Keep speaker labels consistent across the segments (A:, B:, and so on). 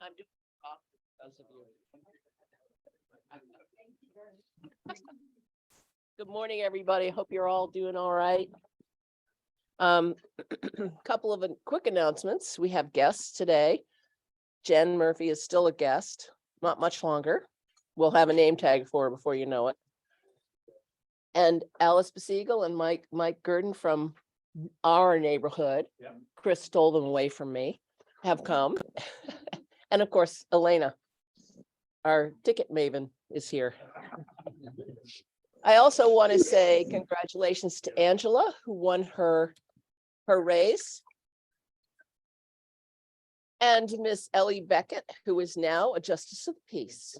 A: I'm doing off because of you. Good morning, everybody. Hope you're all doing all right. Couple of quick announcements. We have guests today. Jen Murphy is still a guest, not much longer. We'll have a name tag for her before you know it. And Alice Besiegel and Mike Gurdon from our neighborhood. Yeah. Chris stole them away from me, have come. And of course, Elena, our ticket maven, is here. I also want to say congratulations to Angela, who won her race. And Miss Ellie Beckett, who is now a Justice of the Peace.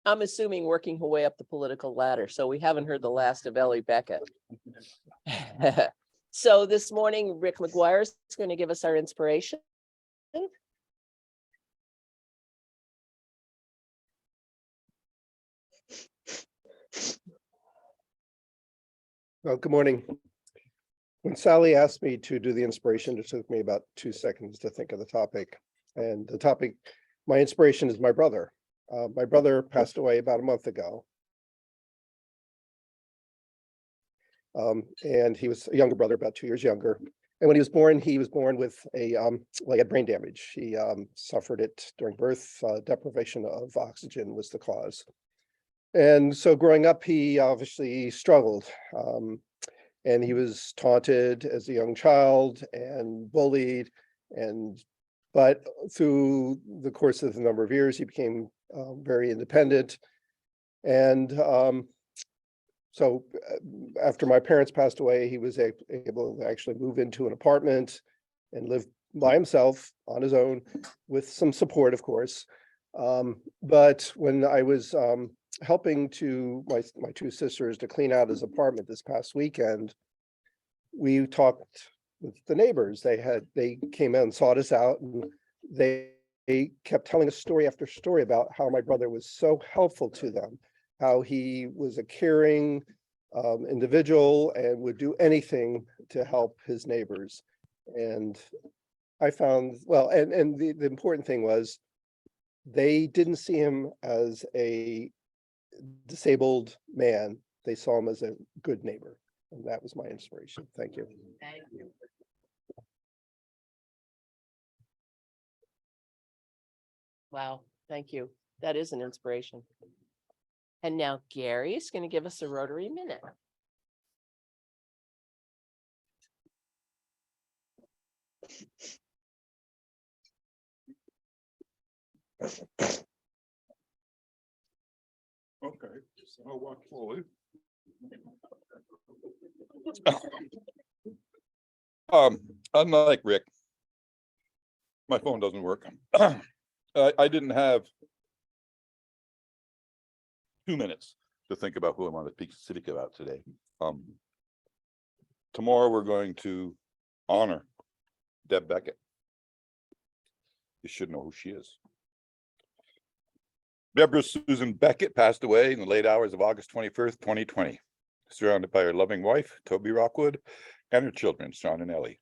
A: I'm assuming working her way up the political ladder, so we haven't heard the last of Ellie Beckett. So this morning, Rick McGuire is going to give us our inspiration.
B: Well, good morning. When Sally asked me to do the inspiration, it took me about 2 seconds to think of the topic. And the topic, my inspiration is my brother. My brother passed away about a month ago. And he was a younger brother, about 2 years younger. And when he was born with a he had brain damage. He suffered it during birth. Deprivation of oxygen was the cause. And so growing up, he obviously struggled. And he was taunted as a young child and bullied. But through the course of the number of years, he became very independent. And so after my parents passed away, he was able to actually move into an apartment and live by himself on his own with some support, of course. But when I was helping my two sisters to clean out his apartment this past weekend, we talked with the neighbors. They came in and sought us out, and they kept telling us story after story about how my brother was so helpful to them, how he was a caring individual and would do anything to help his neighbors. And I found, well, and the important thing was they didn't see him as a disabled man. They saw him as a good neighbor. And that was my inspiration. Thank you.
A: Thank you. Wow, thank you. That is an inspiration. And now Gary is going to give us a Rotary Minute.
C: Okay, so I'll walk forward. Unlike Rick, my phone doesn't work. I didn't have 2 minutes to think about who I want to speak about today. Tomorrow we're going to honor Deb Beckett. You should know who she is. Deborah Susan Beckett passed away in the late hours of August 21st, 2020, surrounded by her loving wife, Toby Rockwood, and her children, Sean and Ellie.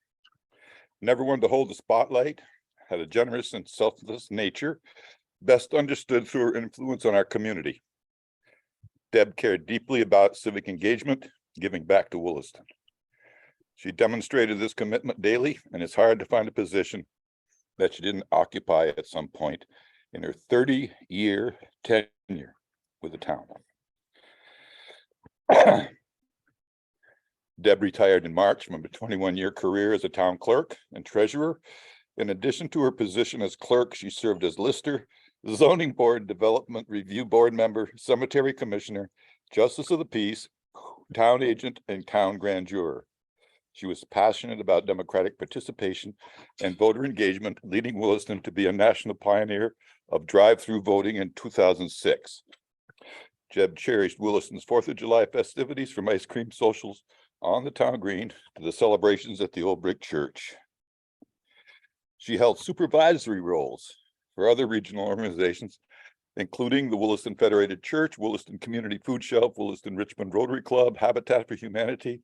C: Never one to hold the spotlight, had a generous and selfless nature, best understood through her influence on our community. Deb cared deeply about civic engagement, giving back to Williston. She demonstrated this commitment daily, and it's hard to find a position that she didn't occupy at some point in her 30-year tenure with the town. Deb retired in March from a 21-year career as a town clerk and treasurer. In addition to her position as clerk, she served as lister, zoning board, development review board member, cemetery commissioner, justice of the peace, town agent, and town grand juror. She was passionate about democratic participation and voter engagement, leading Williston to be a national pioneer of drive-through voting in 2006. Deb cherished Williston's 4th of July festivities, from ice cream socials on the town green to the celebrations at the old brick church. She held supervisory roles for other regional organizations, including the Williston Federated Church, Williston Community Food Shelf, Williston-Richmond Rotary Club, Habitat for Humanity,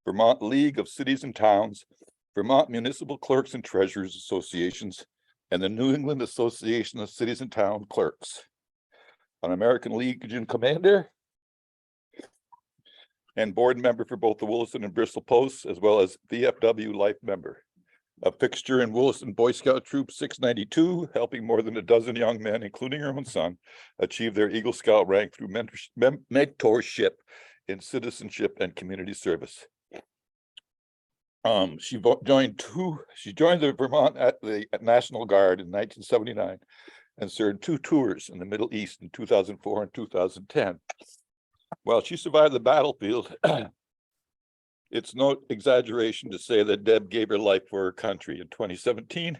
C: Vermont League of Cities and Towns, Vermont Municipal Clerks and Treasurers Associations, and the New England Association of Cities and Town Clerks. An American Legion Commander, and board member for both the Williston and Bristol Posts, as well as VFW Life member. A fixture in Williston Boy Scout Troop 692, helping more than a dozen young men, including her own son, achieve their Eagle Scout rank through mentorship in citizenship and community service. She joined the Vermont at the National Guard in 1979 and served 2 tours in the Middle East in 2004 and 2010. While she survived the battlefield, it's no exaggeration to say that Deb gave her life for her country. In 2017,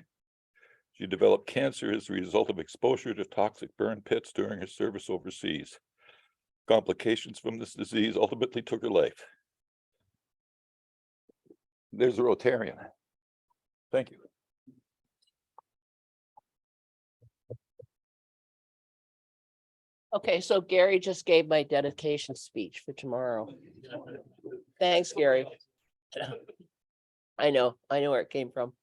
C: she developed cancer as a result of exposure to toxic burn pits during her service overseas. Complications from this disease ultimately took her life. There's a Rotarian. Thank you.
A: Okay, so Gary just gave my dedication speech for tomorrow. Thanks, Gary. I know where it came from.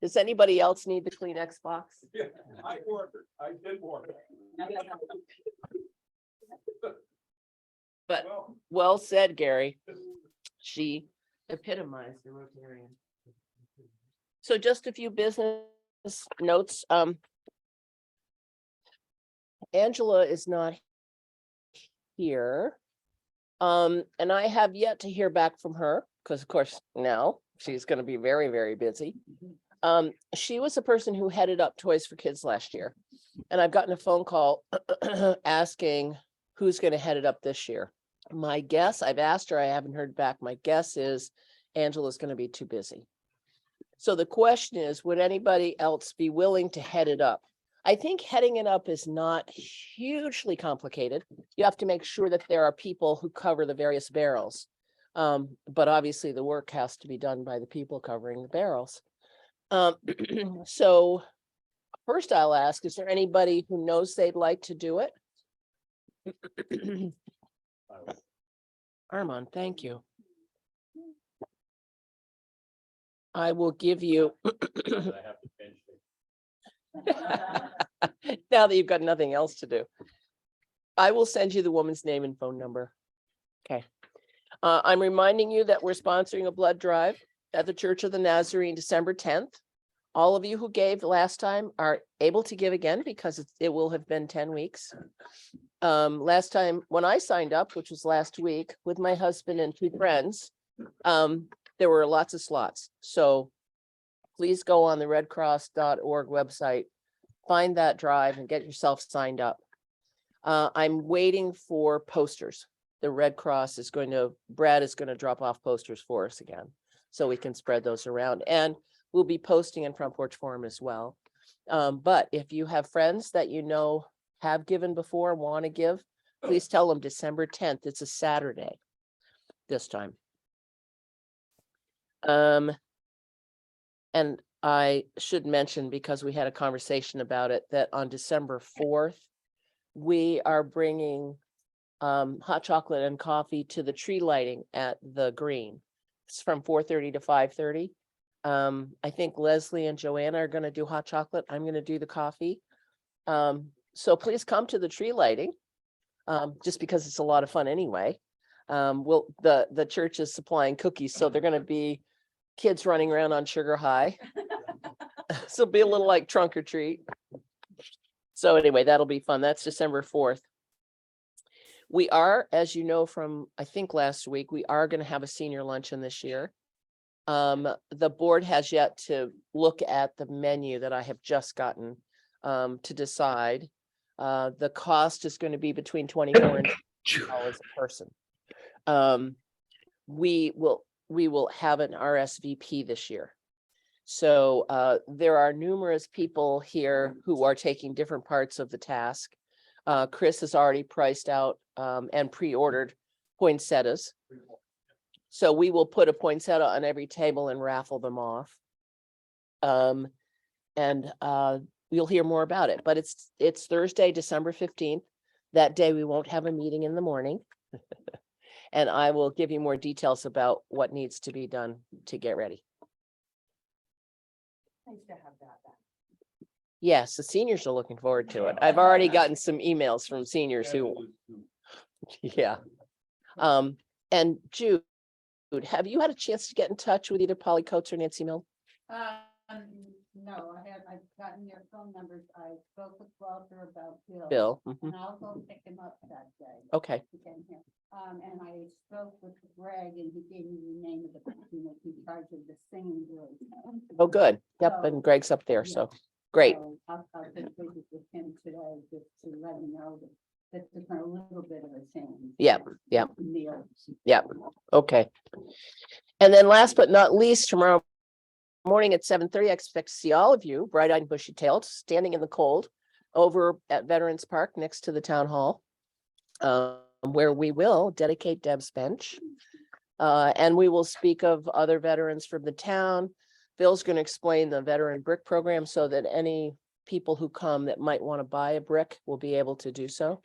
A: Does anybody else need the Kleenex box?
C: Yeah, I did work.
A: But well said, Gary. She epitomized the Rotarian. So just a few business notes. Angela is not here. And I have yet to hear back from her because of course now she's going to be very, very busy. She was the person who headed up Toys for Kids last year. And I've gotten a phone call asking who's going to head it up this year. My guess, I've asked her, I haven't heard back. My guess is Angela's going to be too busy. So the question is, would anybody else be willing to head it up? I think heading it up is not hugely complicated. You have to make sure that there are people who cover the various barrels. But obviously the work has to be done by the people covering the barrels. So first I'll ask, is there anybody who knows they'd like to do it? Armand, thank you. I will give you. Now that you've got nothing else to do, I will send you the woman's name and phone number. Okay. I'm reminding you that we're sponsoring a blood drive at the Church of the Nazarene, December 10th. All of you who gave last time are able to give again because it will have been 10 weeks. Last time when I signed up, which was last week with my husband and 2 friends, there were lots of slots. So please go on the redcross.org website, find that drive and get yourself signed up. I'm waiting for posters. The Red Cross is Brad is going to drop off posters for us again, so we can spread those around. And we'll be posting in Front Porch Forum as well. But if you have friends that you know have given before and want to give, please tell them December 10th. It's a Saturday this time. And I should mention, because we had a conversation about it, that on December 4th, we are bringing hot chocolate and coffee to the tree lighting at the Green. It's from 4:30 to 5:30. I think Leslie and Joanna are going to do hot chocolate. I'm going to do the coffee. So please come to the tree lighting, just because it's a lot of fun anyway. The church is supplying cookies, so they're going to be kids running around on sugar high. So it'll be a little like trunk or treat. So anyway, that'll be fun. That's December 4th. We are, as you know from, I think last week, we are going to have a senior luncheon this year. The board has yet to look at the menu that I have just gotten to decide. The cost is going to be between $24 and $20 a person. We will have an RSVP this year. So there are numerous people here who are taking different parts of the task. Chris has already priced out and pre-ordered poinsettias. So we will put a poinsettia on every table and raffle them off. And you'll hear more about it, but it's Thursday, December 15th. That day we won't have a meeting in the morning. And I will give you more details about what needs to be done to get ready.
D: Nice to have that back.
A: Yes, the seniors are looking forward to it. I've already gotten some emails from seniors who, yeah. And Jude, have you had a chance to get in touch with either Polly Coates or Nancy Milne?
D: No, I've gotten their phone numbers. I spoke with Walter about Bill.
A: Bill? Mhm.
D: And I'll go pick him up that day.
A: Okay,
D: to get him. And I spoke with Greg and he gave me the name of the person that's in charge of the singing group.
A: oh, good. Yep, and Greg's up there, so, great.
D: So I'll just visit with him today just to let him know that this is a little bit of a change.
A: Yep, yep.
D: Meals.
A: Yep, okay. And then last but not least, tomorrow morning at 7:30, I expect to see all of you, bright-eyed and bushy-tailed, standing in the cold over at Veterans Park next to the town hall, where we will dedicate Deb's bench. And we will speak of other veterans from the town. Bill's going to explain the veteran brick program so that any people who come that might want to buy a brick will be able to do so.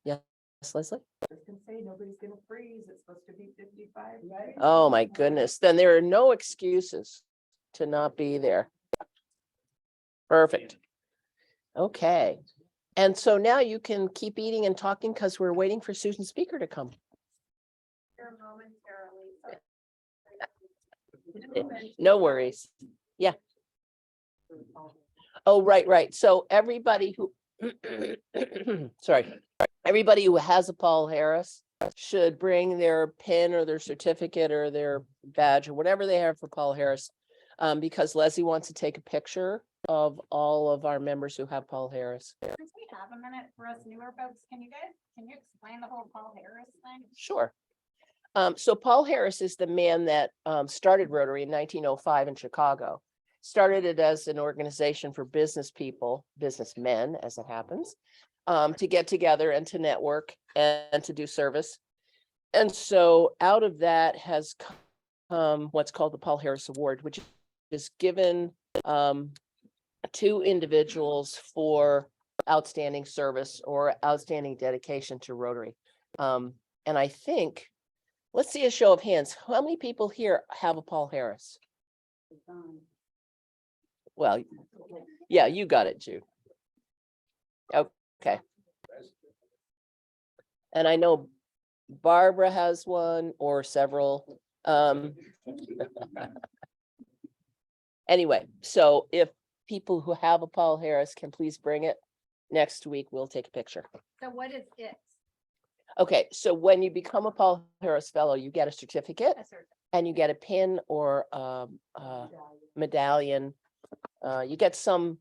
A: Yes, Leslie?
E: I was gonna say, nobody's gonna freeze. It's supposed to be 55, right?
A: Oh, my goodness. Then there are no excuses to not be there. Perfect. Okay. And so now you can keep eating and talking because we're waiting for Susan Speaker to come.
E: Here momentarily.
A: No worries. Yeah. Oh, right. So everybody who, sorry, everybody who has a Paul Harris should bring their pin or their certificate or their badge or whatever they have for Paul Harris. Because Leslie wants to take a picture of all of our members who have Paul Harris.
D: Since we have a minute for us newer folks, can you explain the whole Paul Harris thing?
A: Sure. So Paul Harris is the man that started Rotary in 1905 in Chicago. Started it as an organization for business people, businessmen, as it happens, to get together and to network and to do service. And so out of that has come what's called the Paul Harris Award, which is given to individuals for outstanding service or outstanding dedication to Rotary. And I think, let's see a show of hands. How many people here have a Paul Harris? Well, yeah, you got it, Jude. Okay. And I know Barbara has one or several. Anyway, so if people who have a Paul Harris can please bring it, next week we'll take a picture.
D: So what is it?
A: Okay, so when you become a Paul Harris Fellow, you get a certificate and you get a pin or a medallion. You get some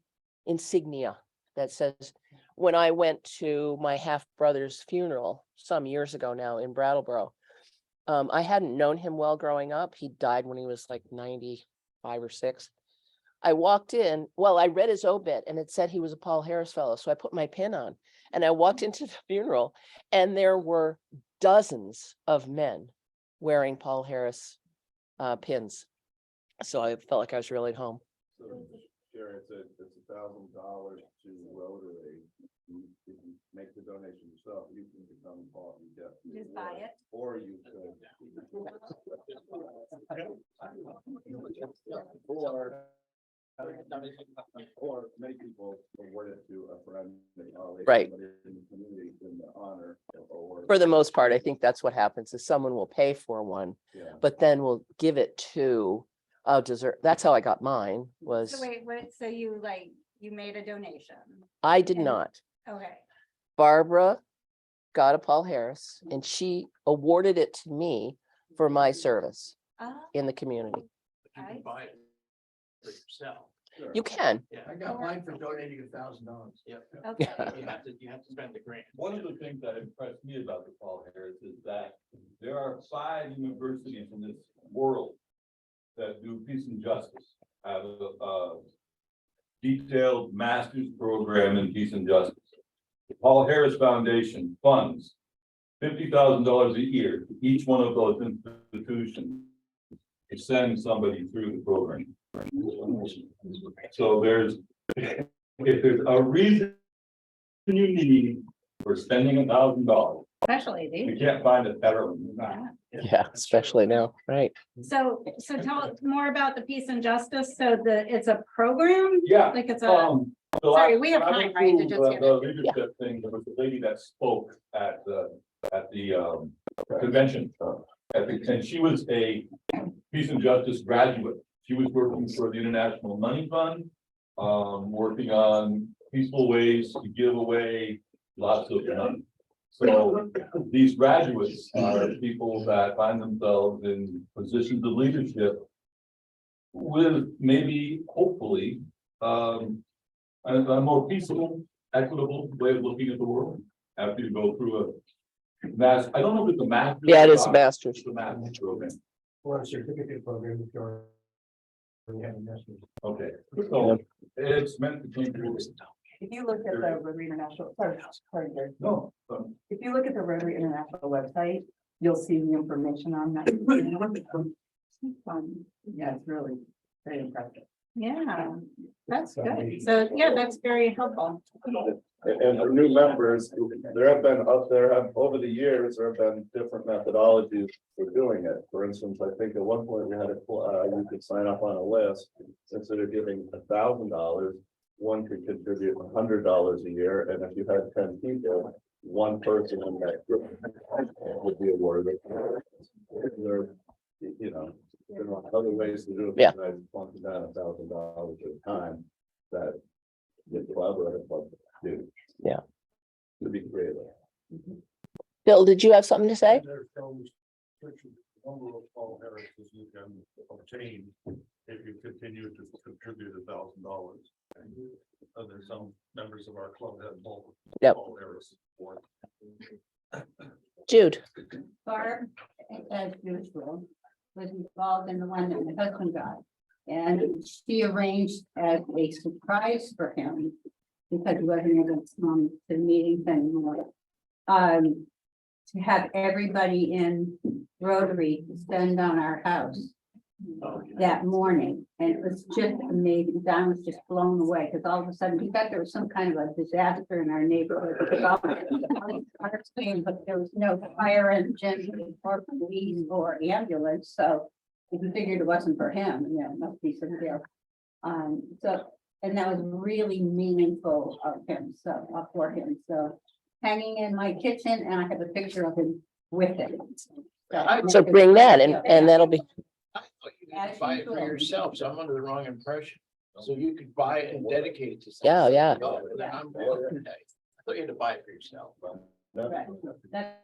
A: insignia that says, when I went to my half brother's funeral some years ago now in Brattleboro, I hadn't known him well growing up. He died when he was like 95 or 6. I walked in, well, I read his obit and it said he was a Paul Harris Fellow. So I put my pin on and I walked into the funeral and there were dozens of men wearing Paul Harris pins. So I felt like I was really at home.
F: So, Sharon, it's $1,000 to Rotary. If you make the donation yourself, you can become part of the
D: Just buy it.
F: Or you could. Or many people award it to a friend.
A: Right.
F: In the community in the honor. Or,
A: For the most part, I think that's what happens is someone will pay for one,
F: yeah.
A: but then we'll give it to a dessert. That's how I got mine was,
D: So wait, so you made a donation?
A: I did
D: and-
A: not.
D: Okay.
A: Barbara got a Paul Harris and she awarded it to me for my service in the community.
G: You can buy it for yourself.
F: Sure.
A: You can.
G: Yeah.
E: I got mine for donating $1,000.
G: Yep.
D: Okay.
G: You have to spend the grant.
H: One of the things that impressed me about the Paul Harris is that there are 5 universities in this world that do peace and justice, have a detailed master's program in peace and justice. The Paul Harris Foundation funds $50,000 a year to each one of those institutions to send somebody through the program. So if there's a reason you need for spending $1,000,
D: Especially
H: We
D: these.
H: can't find a better one than that.
A: Yeah, especially now, right?
D: So tell us more about the Peace and Justice. So it's a program?
H: Yeah.
D: Like it's a,
H: So
D: sorry, we have
H: when I
D: time,
H: went
D: right, to
H: through
D: just get
H: The
D: it.
H: leadership thing, there was a lady that spoke at the convention. And she was a Peace and Justice graduate. She was working for the International Money Fund, working on peaceful ways to give away lots of money. So these graduates are people that find themselves in positions of leadership with maybe, hopefully, a more peaceful, equitable way of looking at the world after you go through a I don't know if it's a master's.
A: Yeah, it is
H: or
A: a
H: not.
A: master's.
H: It's a master's program.
I: Or a certificate program if you're. We have investors.
H: Okay, so it's meant to change.
E: If you look at the Rotary International, sorry, Gary.
H: No,
E: If you look at the Rotary International website, you'll see the information on that. Yeah, it's really very impressive.
D: Yeah, that's good. So, yeah, that's very helpful.
F: And for new members, over the years, there have been different methodologies for doing it. For instance, I think at one point we had you could sign up on a list, instead of giving $1,000, one could contribute $100 a year, and if you had 10 people, one person in that group would be awarded. There, there are other ways to do it.
A: Yeah.
F: besides plunking down $1,000 at a time that the collaborative club do.
A: Yeah.
F: To be creative.
A: Bill, did you have something to say?
I: There's no restriction to the number of Paul Harris's you can obtain if you continue to contribute $1,000. There's some members of our club that have multiple
A: Yep.
I: Paul Harris.
A: Jude,
D: Barb, as usual, was involved in the one that my husband got. And she arranged as a surprise for him, because he wasn't able to come to the meetings anymore. To have everybody in Rotary descend on our house that morning, and it was just amazing. Don was just blown away, because all of a sudden, he thought there was some kind of a disaster in our neighborhood. But there was no fire engine or police or ambulance, so he figured it wasn't for him, it must be some deal. And that was really meaningful of him, for him, so hanging in my kitchen, and I have a picture of him with it.
A: so bring that and that'll be,
G: I thought you could buy it for yourself, so I'm under the wrong impression. So you could buy it and dedicate it to.
A: Yeah,
G: something.
A: yeah.
G: Oh, then I'm okay. I thought you had to buy it for yourself.
D: Right. That's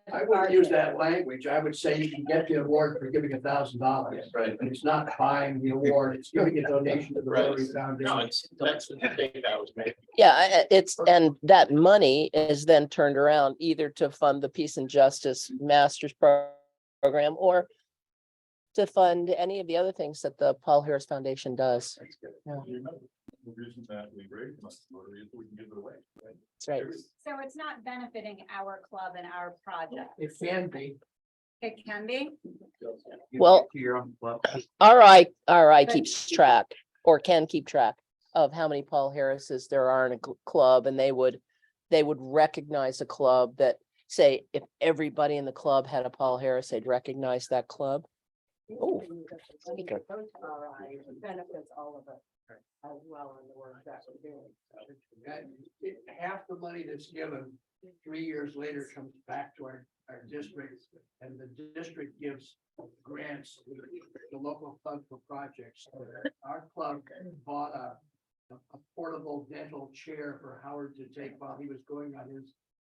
J: I
D: part
J: wouldn't
D: of
J: use
D: it.
J: that language. I would say you can get the award for giving $1,000.
G: Right.
J: But it's not buying the award, it's giving a donation to the
G: Right.
J: Rotary
G: No,
J: Foundation.
G: that's the mistake I was making.
A: yeah, and that money is then turned around either to fund the Peace and Justice Masters program or to fund any of the other things that the Paul Harris Foundation does. Yeah.
H: The reason that we raise money, is we can give it away. Right?
A: That's right.
D: So it's not benefiting our club and our project.
J: It can be.
D: It can be.
A: Well,
G: To your own club.
A: RI keeps track or can keep track of how many Paul Harrises there are in a club, and they would recognize a club that, say, if everybody in the club had a Paul Harris, they'd recognize that club. Oh, speaker.
E: Benefits all of us as well in the work that we're doing.
J: Half the money that's given 3 years later comes back to our district, and the district gives grants to the local fund for projects. Our club bought a portable dental chair for Howard to take while he was going on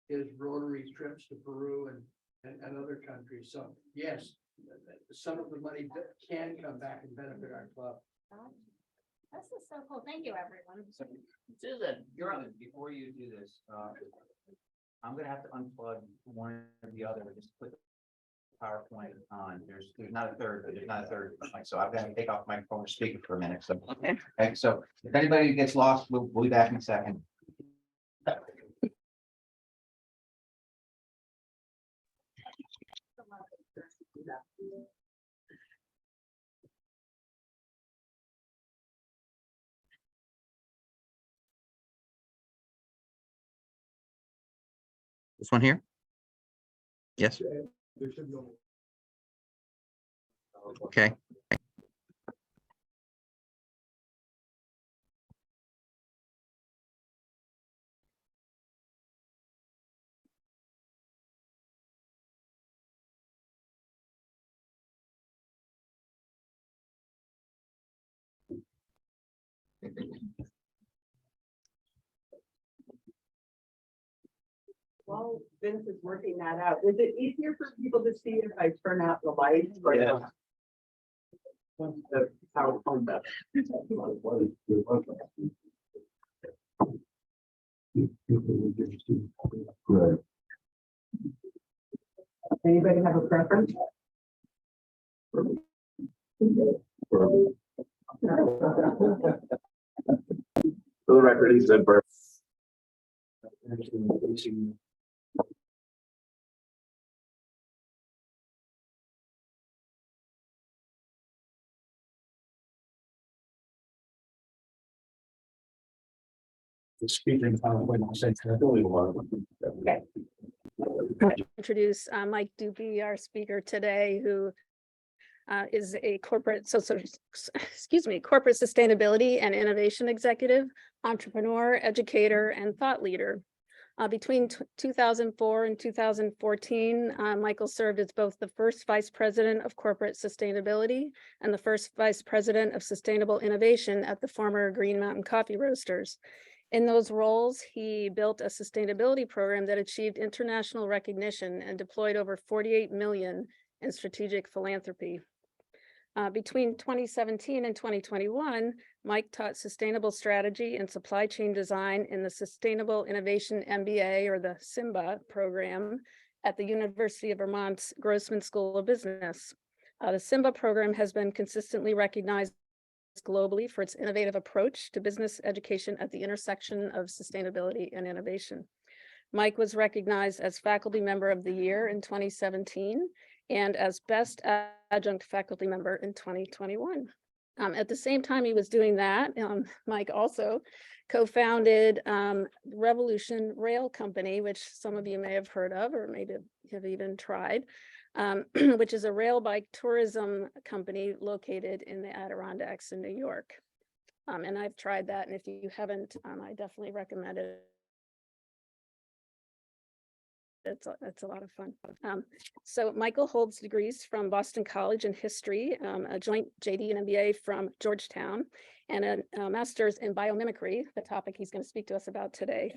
J: his Rotary trips to Peru and other countries. So yes, some of the money can come back and benefit our club.
D: This is so cool. Thank you, everyone.
K: Susan, you're on, before you do this, I'm gonna have to unplug one or the other, just put the PowerPoint on, there's not a third, but there's not a third, so I've got to take off my phone speaker for a minute, so. Okay, so if anybody gets lost, we'll be back in a second. This one here?
L: Yes. Okay.
E: While Vince is working that out, is it easier for people to see if I turn out the lights? or
L: Yeah.
E: not? That's how it comes up. Anybody have a preference?
F: For the record, he said birth.
I: Speaking.
M: Introduce Mike Dupee, our speaker today, who is a corporate corporate sustainability and innovation executive, entrepreneur, educator, and thought leader. Between 2004 and 2014, Michael served as both the first vice president of corporate sustainability and the first vice president of sustainable innovation at the former Green Mountain Coffee Roasters. In those roles, he built a sustainability program that achieved international recognition and deployed over 48 million in strategic philanthropy. Between 2017 and 2021, Mike taught sustainable strategy and supply chain design in the Sustainable Innovation MBA, or the SIMBA program, at the University of Vermont's Grossman School of Business. The SIMBA program has been consistently recognized globally for its innovative approach to business education at the intersection of sustainability and innovation. Mike was recognized as Faculty Member of the Year in 2017 and as Best Adjunct Faculty Member in 2021. At the same time he was doing that, Mike also co-founded Revolution Rail Company, which some of you may have heard of or maybe have even tried, which is a rail bike tourism company located in the Adirondacks in New York. And I've tried that, and if you haven't, I definitely recommend it. It's a lot of fun. So Michael holds degrees from Boston College in history, a joint JD and MBA from Georgetown, and a master's in biomimicry, the topic he's going to speak to us about today,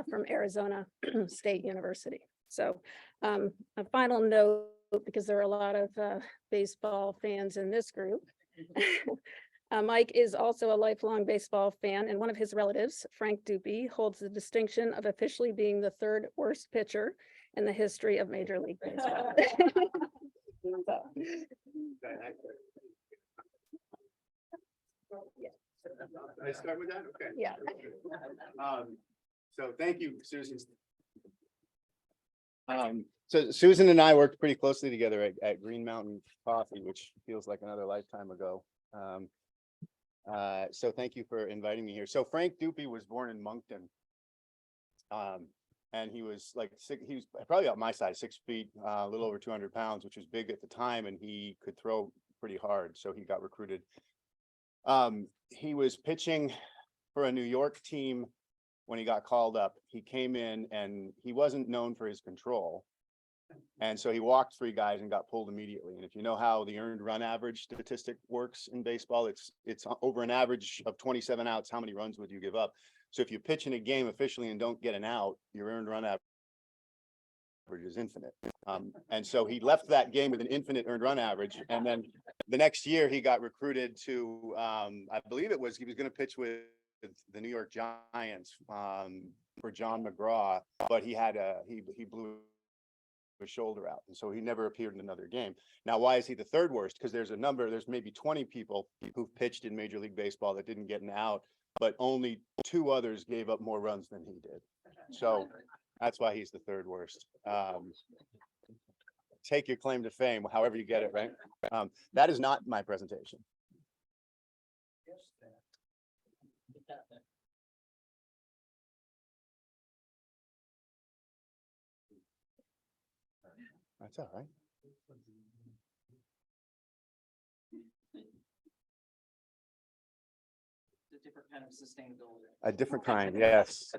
M: from Arizona State University. So a final note, because there are a lot of baseball fans in this group. Mike is also a lifelong baseball fan, and one of his relatives, Frank Dupee, holds the distinction of officially being the third worst pitcher in the history of Major League Baseball.
N: I start with that? Okay.
M: Yeah.
N: So thank you, Susan. So Susan and I worked pretty closely together at Green Mountain Coffee, which feels like another lifetime ago. So thank you for inviting me here. So Frank Dupee was born in Moncton. And he was he was probably about my size, 6 feet, a little over 200 pounds, which was big at the time, and he could throw pretty hard. So he got recruited. He was pitching for a New York team when he got called up. He came in and he wasn't known for his control. And so he walked 3 guys and got pulled immediately. And if you know how the earned run average statistic works in baseball, it's over an average of 27 outs. How many runs would you give up? So if you pitch in a game officially and don't get an out, your earned run average is infinite. And so he left that game with an infinite earned run average. And then the next year he got recruited to, I believe he was going to pitch with the New York Giants for John McGraw, but he blew his shoulder out, and so he never appeared in another game. Now, why is he the third worst? Because there's maybe 20 people who've pitched in Major League Baseball that didn't get an out, but only 2 others gave up more runs than he did. So that's why he's the third worst. Take your claim to fame, however you get it, right? That is not my presentation. That's all right.
K: A different kind of sustainability.
N: A different kind, yes.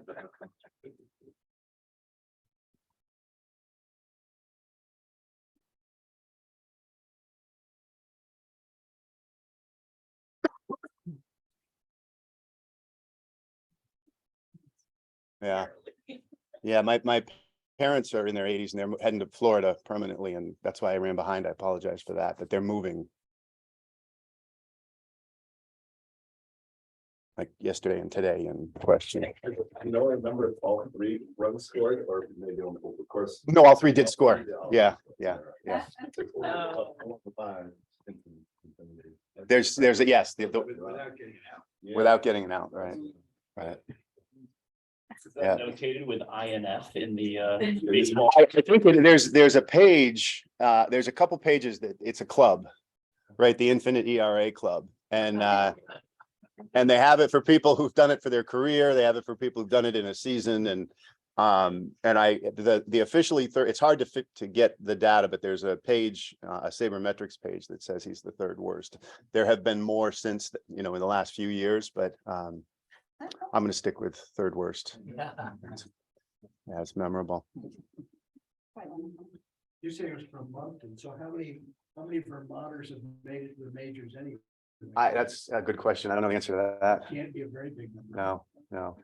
N: Yeah. Yeah, my parents are in their 80s and they're heading to Florida permanently, and that's why I ran behind. I apologize for that, but they're moving. Like yesterday and today in question.
F: You know, I remember if all three runs scored, or maybe of course.
N: No, all three did score. Yeah. There's a yes, without getting it out, right? Right. Yeah.
G: Notated with INF in the
N: I think there's a page, there's a couple pages that it's a club, right? The Infinite ERA Club. And they have it for people who've done it for their career. They have it for people who've done it in a season. And the officially it's hard to get the data, but there's a page, a sabermetrics page that says he's the third worst. There have been more since, in the last few years, but I'm going to stick with third worst. Yeah, it's memorable.
J: You say it was from Moncton, so how many Vermonters have made it to the majors anyway?
N: That's a good question. I don't know the answer to that.
J: Can't be a very big number.
N: No.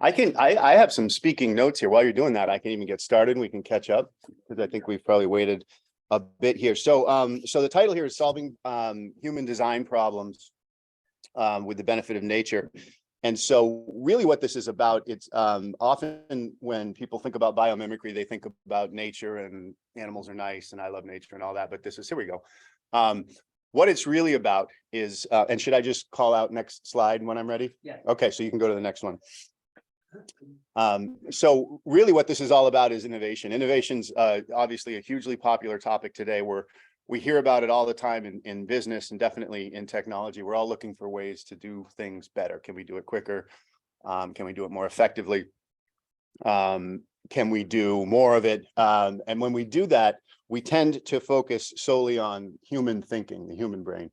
N: I have some speaking notes here. While you're doing that, I can even get started and we can catch up, because I think we've probably waited a bit here. So the title here is Solving Human Design Problems with the Benefit of Nature. And so really what this is about, it's often when people think about biomimicry, they think about nature and animals are nice and I love nature and all that, but here we go. What it's really about is, and should I just call out next slide when I'm ready?
K: Yeah.
N: Okay, so you can go to the next one. So really what this is all about is innovation. Innovation's obviously a hugely popular topic today, where we hear about it all the time in business and definitely in technology. We're all looking for ways to do things better. Can we do it quicker? Can we do it more effectively? Can we do more of it? And when we do that, we tend to focus solely on human thinking, the human brain.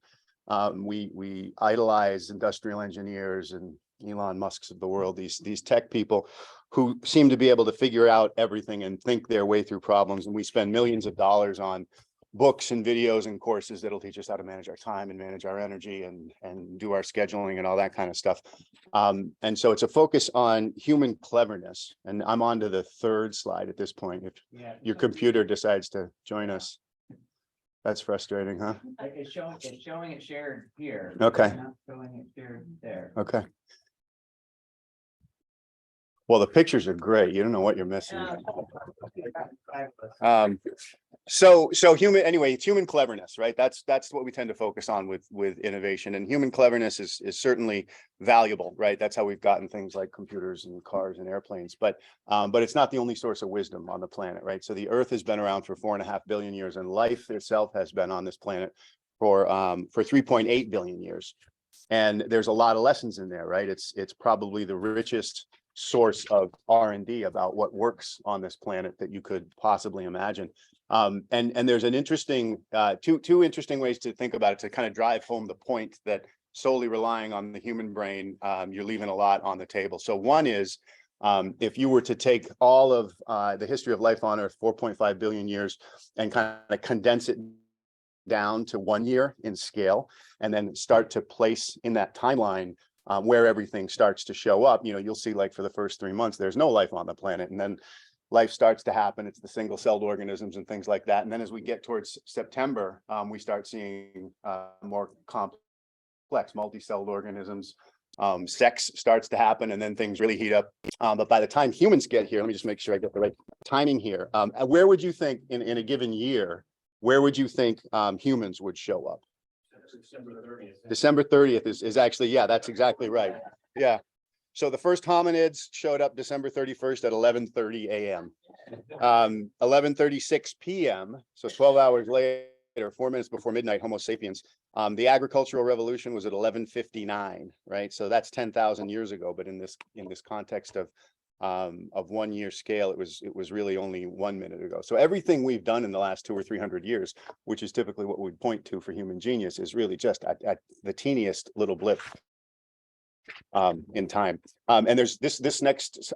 N: We idolize industrial engineers and Elon Musk's of the world, these tech people who seem to be able to figure out everything and think their way through problems. And we spend millions of dollars on books and videos and courses that'll teach us how to manage our time and manage our energy and do our scheduling and all that kind of stuff. And so it's a focus on human cleverness. And I'm on to the third slide at this point. If your computer decides to join us, that's frustrating, huh?
K: It's showing it shared here.
N: Okay.
K: It's not showing it shared there.
N: Okay. Well, the pictures are great. You don't know what you're missing. So it's human cleverness, right? That's what we tend to focus on with innovation, and human cleverness is certainly valuable, right? That's how we've gotten things like computers and cars and airplanes, but it's not the only source of wisdom on the planet, right? So the Earth has been around for 4.5 billion years, and life itself has been on this planet for 3.8 billion years. And there's a lot of lessons in there, right? It's probably the richest source of R&D about what works on this planet that you could possibly imagine. And there's an interesting, two interesting ways to think about it to kind of drive home the point that solely relying on the human brain, you're leaving a lot on the table. So one is, if you were to take all of the history of life on Earth, 4.5 billion years, and kind of condense it down to 1 year in scale, and then start to place in that timeline where everything starts to show up, you'll see, like, for the first 3 months, there's no life on the planet. And then life starts to happen. It's the single-celled organisms and things like that. And then as we get towards September, we start seeing more complex multi-celled organisms. Sex starts to happen, and then things really heat up. But by the time humans get here, let me just make sure I get the right timing here. Where would you think in a given year, where would you think humans would show up? December 30th is actually, yeah, that's exactly right. Yeah. So the first hominids showed up December 31st at 11:30 a.m. 11:36 p.m. So 12 hours later, or 4 minutes before midnight, Homo sapiens. The agricultural revolution was at 1159, right? So that's 10,000 years ago. But in this context of 1 year scale, it was really only 1 minute ago. So everything we've done in the last 200 or 300 years, which is typically what we'd point to for human genius, is really just at the teeniest little blip in time. And there's this next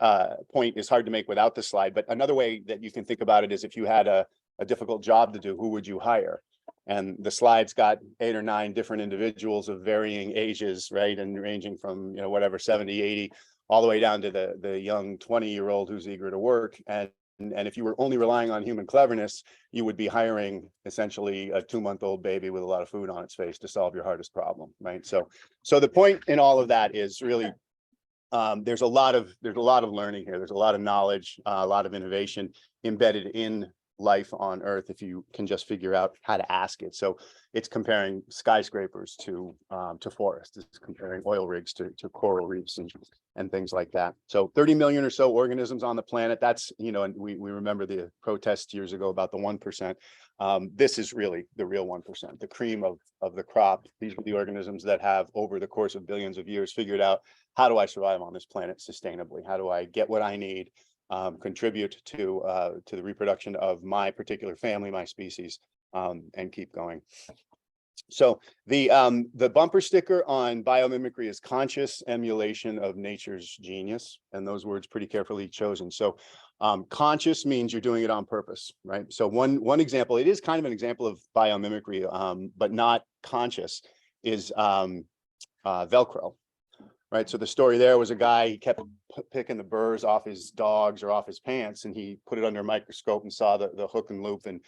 N: point is hard to make without the slide, but another way that you can think about it is if you had a difficult job to do, who would you hire? And the slide's got 8 or 9 different individuals of varying ages, right? And ranging from, whatever, 70, 80, all the way down to the young 20-year-old who's eager to work. And if you were only relying on human cleverness, you would be hiring essentially a 2-month-old baby with a lot of food on its face to solve your hardest problem, right? So the point in all of that is really there's a lot of learning here. There's a lot of knowledge, a lot of innovation embedded in life on Earth if you can just figure out how to ask it. So it's comparing skyscrapers to forests. It's comparing oil rigs to coral reefs and things like that. So 30 million or so organisms on the planet. That's, and we remember the protests years ago about the 1%. This is really the real 1%, the cream of the crop. These are the organisms that have, over the course of billions of years, figured out, how do I survive on this planet sustainably? How do I get what I need? Contribute to the reproduction of my particular family, my species, and keep going. So the bumper sticker on biomimicry is conscious emulation of nature's genius, and those words pretty carefully chosen. So conscious means you're doing it on purpose, right? So one example, it is kind of an example of biomimicry, but not conscious, is Velcro. Right. So the story there was a guy, he kept picking the burrs off his dogs or off his pants, and he put it under a microscope and saw the hook and loop and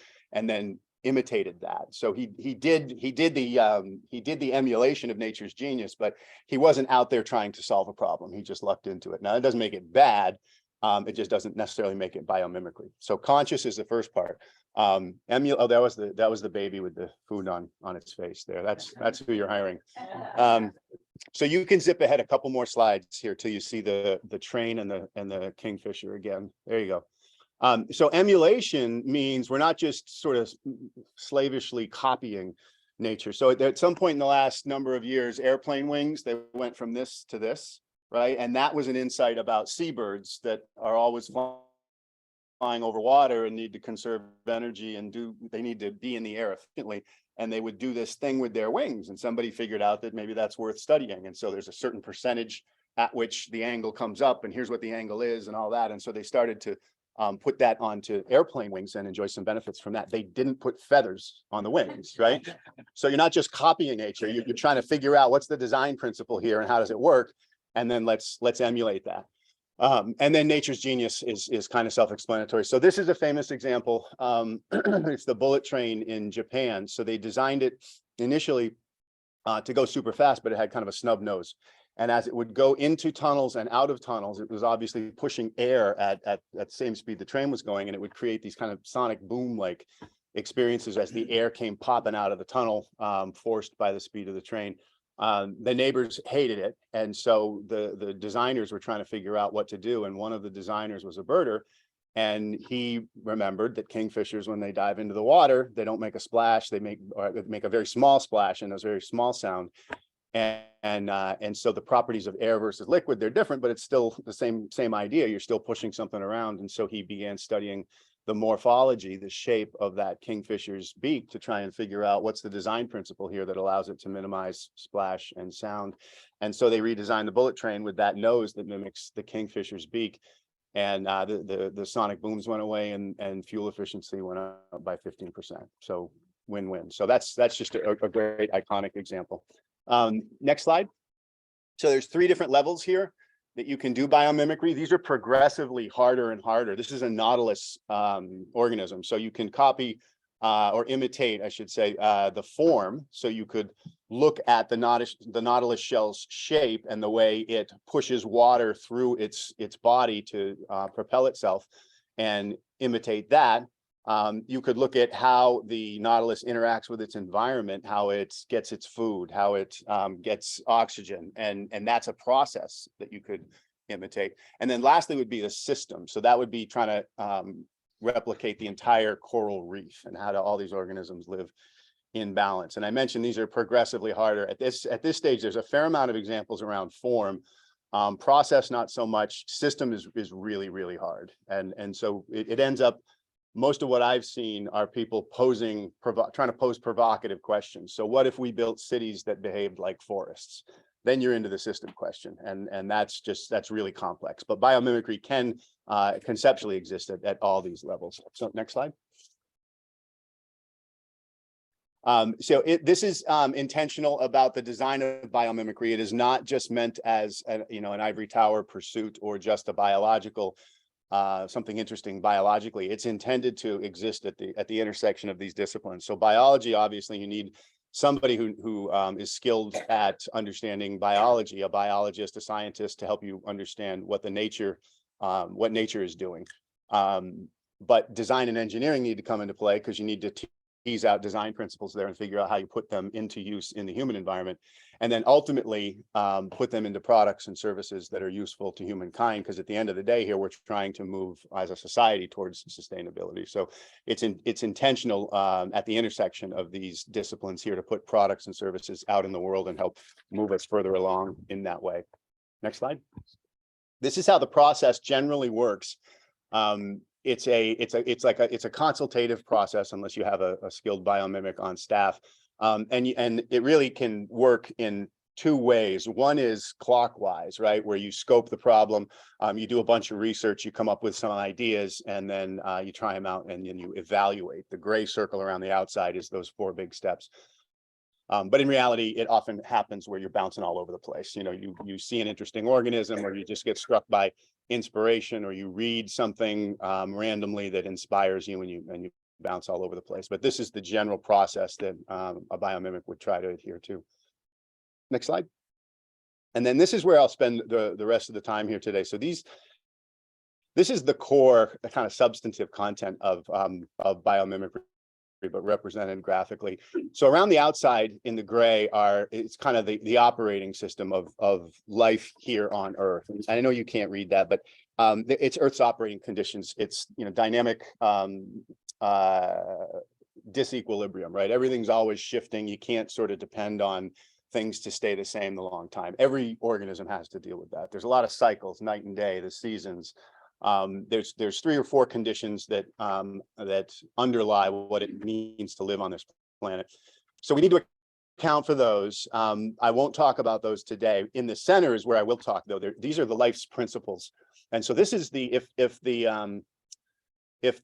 N: then imitated that. So he did the emulation of nature's genius, but he wasn't out there trying to solve a problem. He just lucked into it. Now, that doesn't make it bad. It just doesn't necessarily make it biomimicry. So conscious is the first part. That was the baby with the food on its face there. That's who you're hiring. So you can zip ahead a couple more slides here till you see the train and the kingfisher again. There you go. So emulation means we're not just sort of slavishly copying nature. So at some point in the last number of years, airplane wings, they went from this to this, right? And that was an insight about seabirds that are always flying over water and need to conserve energy and they need to be in the air efficiently. And they would do this thing with their wings, and somebody figured out that maybe that's worth studying. And so there's a certain percentage at which the angle comes up, and here's what the angle is and all that. And so they started to put that onto airplane wings and enjoy some benefits from that. They didn't put feathers on the wings, right? So you're not just copying nature, you're trying to figure out what's the design principle here and how does it work? And then let's emulate that. And then nature's genius is kind of self-explanatory. So this is a famous example. It's the bullet train in Japan. So they designed it initially to go super fast, but it had kind of a snub nose. And as it would go into tunnels and out of tunnels, it was obviously pushing air at the same speed the train was going, and it would create these kind of sonic boom-like experiences as the air came popping out of the tunnel, forced by the speed of the train. The neighbors hated it, and so the designers were trying to figure out what to do. And one of the designers was a birder, and he remembered that kingfishers, when they dive into the water, they don't make a splash; they make a very small splash and a very small sound. And so the properties of air versus liquid, they're different, but it's still the same idea. You're still pushing something around, and so he began studying the morphology, the shape of that kingfisher's beak, to try and figure out what's the design principle here that allows it to minimize splash and sound. And so they redesigned the bullet train with that nose that mimics the kingfisher's beak. And the sonic booms went away, and fuel efficiency went up by 15%. So win-win. So that's just a great iconic example. Next slide. So there's 3 different levels here that you can do biomimicry. These are progressively harder and harder. This is a nautilus organism. So you can copy or imitate, I should say, the form. So you could look at the nautilus shell's shape and the way it pushes water through its body to propel itself and imitate that. You could look at how the nautilus interacts with its environment, how it gets its food, how it gets oxygen, and that's a process that you could imitate. And then lastly would be the system. So that would be trying to replicate the entire coral reef and how do all these organisms live in balance. And I mentioned these are progressively harder. At this stage, there's a fair amount of examples around form. Process, not so much. System is really, really hard. And so it ends up, most of what I've seen are people trying to pose provocative questions. So what if we built cities that behaved like forests? Then you're into the system question. And that's really complex. But biomimicry can conceptually exist at all these levels. So next slide. This is intentional about the design of biomimicry. It is not just meant as an ivory tower pursuit or just a biological something interesting biologically. It's intended to exist at the intersection of these disciplines. So biology, obviously, you need somebody who is skilled at understanding biology, a biologist, a scientist, to help you understand what nature is doing. But design and engineering need to come into play because you need to tease out design principles there and figure out how you put them into use in the human environment, and then ultimately put them into products and services that are useful to humankind. Because at the end of the day here, we're trying to move as a society towards sustainability. So it's intentional at the intersection of these disciplines here to put products and services out in the world and help move us further along in that way. Next slide. This is how the process generally works. It's a consultative process unless you have a skilled biomimic on staff. And it really can work in two ways. One is clockwise, right? Where you scope the problem, you do a bunch of research, you come up with some ideas, and then you try them out and then you evaluate. The gray circle around the outside is those 4 big steps. But in reality, it often happens where you're bouncing all over the place. You see an interesting organism, or you just get struck by inspiration, or you read something randomly that inspires you, and you bounce all over the place. But this is the general process that a biomimic would try to adhere to. Next slide. And then this is where I'll spend the rest of the time here today. So this is the core, the kind of substantive content of biomimicry, but represented graphically. So around the outside in the gray it's kind of the operating system of life here on Earth. And I know you can't read that, but it's Earth's operating conditions. It's dynamic disequilibrium, right? Everything's always shifting. You can't sort of depend on things to stay the same the long time. Every organism has to deal with that. There's a lot of cycles, night and day, the seasons. There's 3 or 4 conditions that underlie what it means to live on this planet. So we need to account for those. I won't talk about those today. In the center is where I will talk, though. These are the life's principles. And so this is if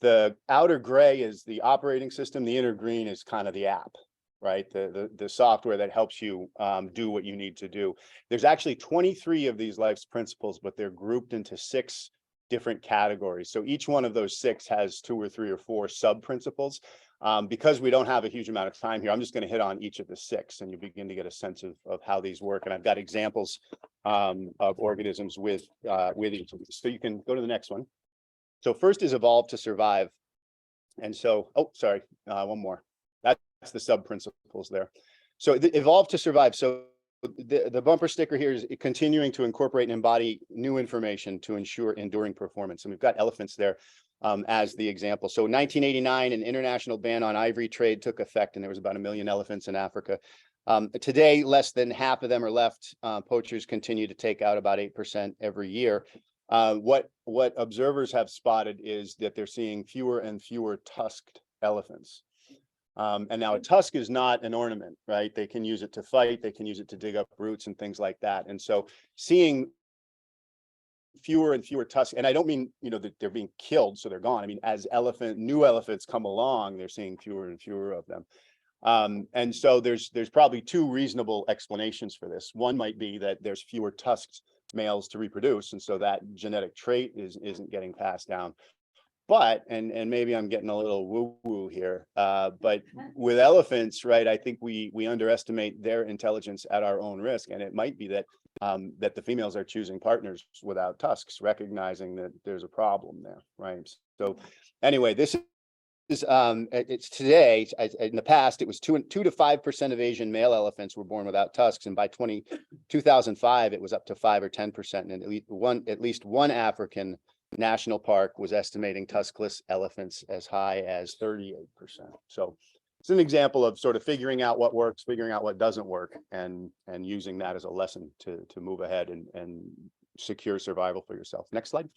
N: the outer gray is the operating system, the inner green is kind of the app, right? The software that helps you do what you need to do. There's actually 23 of these life's principles, but they're grouped into 6 different categories. So each one of those 6 has 2 or 3 or 4 sub principles. Because we don't have a huge amount of time here, I'm just going to hit on each of the 6, and you begin to get a sense of how these work. And I've got examples of organisms with each of these. So you can go to the next one. So first is evolve to survive. And so, one more. That's the sub principles there. So evolve to survive. So the bumper sticker here is continuing to incorporate and embody new information to ensure enduring performance. And we've got elephants there as the example. So 1989, an international ban on ivory trade took effect, and there was about 1 million elephants in Africa. Today, less than half of them are left. Poachers continue to take out about 8% every year. What observers have spotted is that they're seeing fewer and fewer tusked elephants. And now a tusk is not an ornament, right? They can use it to fight, they can use it to dig up roots and things like that. And so seeing fewer and fewer tusks, and I don't mean, that they're being killed, so they're gone. I mean, as new elephants come along, they're seeing fewer and fewer of them. And so there's probably 2 reasonable explanations for this. One might be that there's fewer tusked males to reproduce, and so that genetic trait isn't getting passed down. But, and maybe I'm getting a little woo-woo here, but with elephants, right, I think we underestimate their intelligence at our own risk. And it might be that that the females are choosing partners without tusks, recognizing that there's a problem there, right? So anyway, this is, it's today, in the past, it was 2 to 5% of Asian male elephants were born without tusks. And by 2005, it was up to 5 or 10%. And at least one African national park was estimating tuskless elephants as high as 38%. So it's an example of sort of figuring out what works, figuring out what doesn't work, and using that as a lesson to move ahead and secure survival for yourself. Next slide.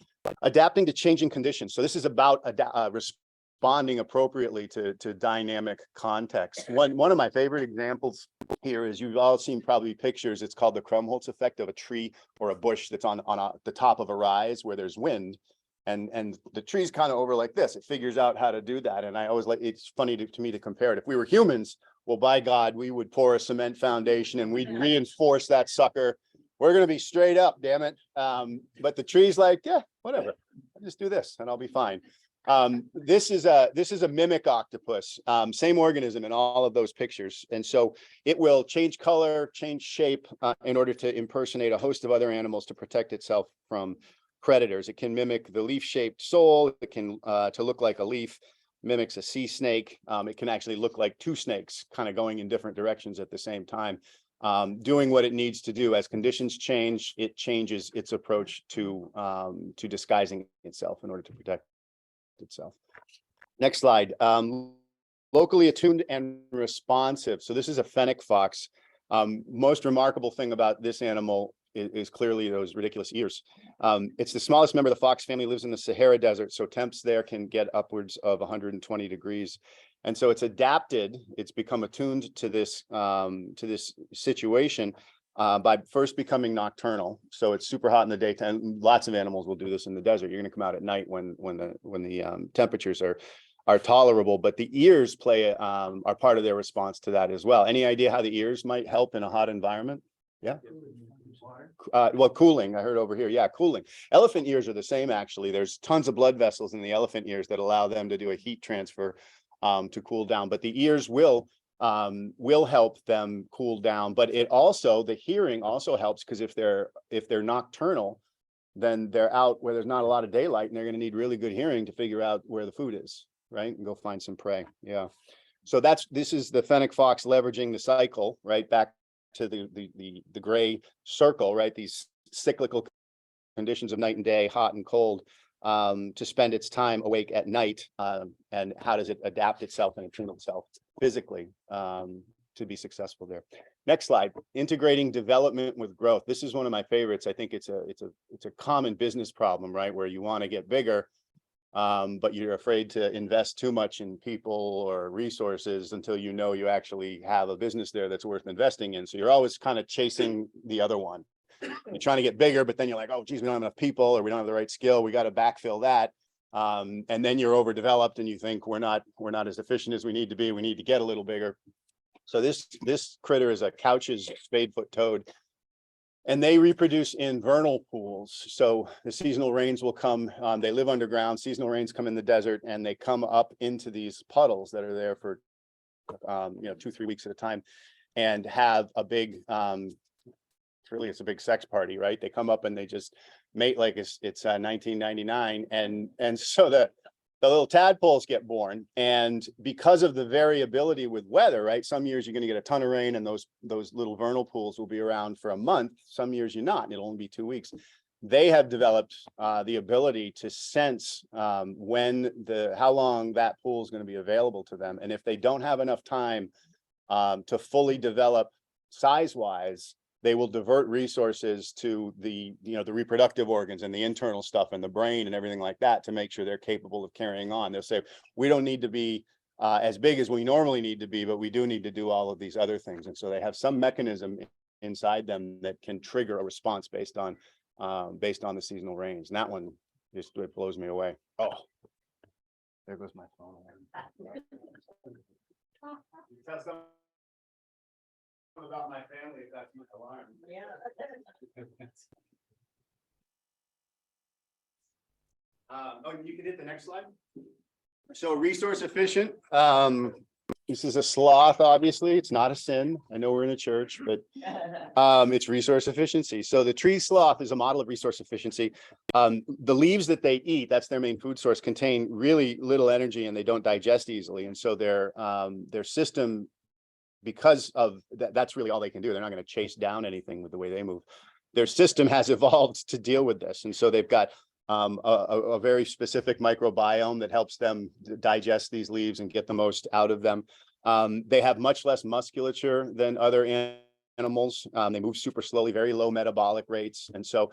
N: Adapting to changing conditions. So this is about responding appropriately to dynamic context. One of my favorite examples here is, you've all seen probably pictures. It's called the Krumholtz effect of a tree or a bush that's on the top of a rise where there's wind. And the tree's kind of over like this. It figures out how to do that. And I always like, it's funny to me to compare it. If we were humans, well, by God, we would pour a cement foundation and we'd reinforce that sucker. We're going to be straight up, damn it. But the tree's like, yeah, whatever. I'll just do this and I'll be fine. This is a mimic octopus, same organism in all of those pictures. And so it will change color, change shape in order to impersonate a host of other animals to protect itself from predators. It can mimic the leaf-shaped sole. It can to look like a leaf, mimics a sea snake. It can actually look like two snakes kind of going in different directions at the same time, doing what it needs to do. As conditions change, it changes its approach to disguising itself in order to protect itself. Next slide. Locally attuned and responsive. So this is a fennec fox. Most remarkable thing about this animal is clearly those ridiculous ears. It's the smallest member of the fox family, lives in the Sahara Desert, so temps there can get upwards of 120 degrees. And so it's adapted, it's become attuned to this situation by first becoming nocturnal. So it's super hot in the daytime. Lots of animals will do this in the desert. You're going to come out at night when the temperatures are tolerable, but the ears are part of their response to that as well. Any idea how the ears might help in a hot environment? Yeah. Well, cooling, I heard over here. Yeah, cooling. Elephant ears are the same, actually. There's tons of blood vessels in the elephant ears that allow them to do a heat transfer to cool down. But the ears will help them cool down. But the hearing also helps, because if they're nocturnal, then they're out where there's not a lot of daylight, and they're going to need really good hearing to figure out where the food is, right? And go find some prey. Yeah. So this is the fennec fox leveraging the cycle, right? Back to the gray circle, right? These cyclical conditions of night and day, hot and cold, to spend its time awake at night. And how does it adapt itself and attune itself physically to be successful there? Next slide. Integrating development with growth. This is one of my favorites. I think it's a common business problem, right? Where you want to get bigger, but you're afraid to invest too much in people or resources until you know you actually have a business there that's worth investing in. So you're always kind of chasing the other one. You're trying to get bigger, but then you're like, oh, geez, we don't have enough people, or we don't have the right skill. We got to backfill that. And then you're overdeveloped and you think we're not as efficient as we need to be. We need to get a little bigger. So this critter is a Couch's spadefoot toad. And they reproduce in vernal pools. So the seasonal rains will come, they live underground, seasonal rains come in the desert, and they come up into these puddles that are there for 2-3 weeks at a time, and have a big, it's a big sex party, right? They come up and they just mate like it's 1999. And so the little tadpoles get born, and because of the variability with weather, right? Some years you're going to get a ton of rain, and those little vernal pools will be around for a month. Some years you're not, and it'll only be 2 weeks. They have developed the ability to sense how long that pool is going to be available to them, and if they don't have enough time to fully develop size-wise, they will divert resources to the reproductive organs and the internal stuff and the brain and everything like that to make sure they're capable of carrying on. They'll say, we don't need to be as big as we normally need to be, but we do need to do all of these other things. And so they have some mechanism inside them that can trigger a response based on the seasonal rains. And that one just, it blows me away. Oh, there goes my phone. Tell someone about my family if that's my alarm.
E: Yeah.
N: You can hit the next slide. So resource efficient. This is a sloth, obviously. It's not a sin. I know we're in a church, but it's resource efficiency. So the tree sloth is a model of resource efficiency. The leaves that they eat, that's their main food source, contain really little energy, and they don't digest easily. And so their system, because of that, that's really all they can do. They're not going to chase down anything with the way they move. Their system has evolved to deal with this. And so they've got a very specific microbiome that helps them digest these leaves and get the most out of them. They have much less musculature than other animals. They move super slowly, very low metabolic rates. And so